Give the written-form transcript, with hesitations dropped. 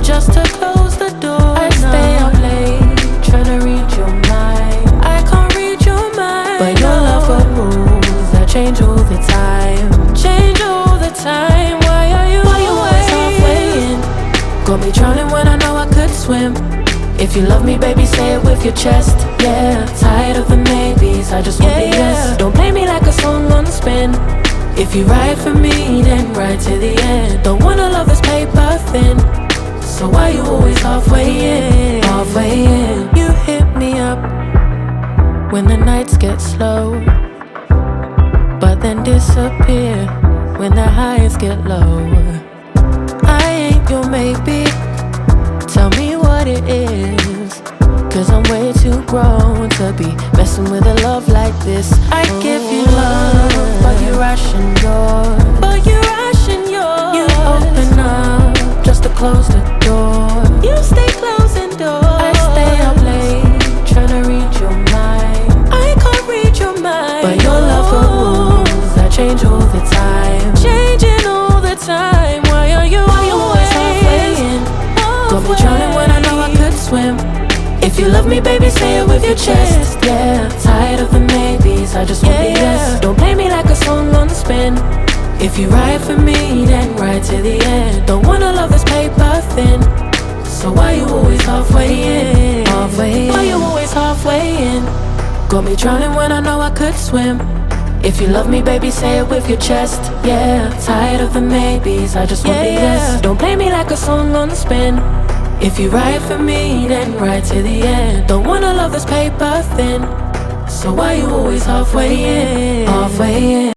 just to close the door. I stay up late, tryna read your mind. I can't read your mind, but your love got rules that change all the time. Change all the time. Why are you always halfway in? Got me drowning when I know I could swim. If you love me, baby, say it with your chest. Yeah, tired of the maybes, I just want the yes. Don't play me like a song on spin. If you ride for me, then ride to the end. Don't wanna love this paper thin, so why you always halfway in? Halfway in. You hit me up when the nights get slow, but then disappear when the highs get low. I ain't your maybe, tell me what it is, 'cause I'm way too grown to be messing with a love like this. I give you love, but you ration yours. You open up just to close the door. You stay closing doors. I stay up late, tryna read your mind. I can't read your mind, but your love got rules that change all the time. Changing all the time. Why are you always halfway in? Got me drowning when I know I could swim. If you love me, baby, say it with your chest. Yeah, tired of the maybes, I just want the yes. Don't play me like a song on spin. If you ride for me, then ride to the end. Don't wanna love this paper thin, so why you always halfway in? Halfway in. Why you always halfway in? Got me drowning when I know I could swim. If you love me, baby, say it with your chest. Yeah, tired of the maybes, I just want the yes. Don't play me like a song on spin. If you ride for me, then ride to the end. Don't wanna love this paper thin, so why you always halfway in? Halfway in.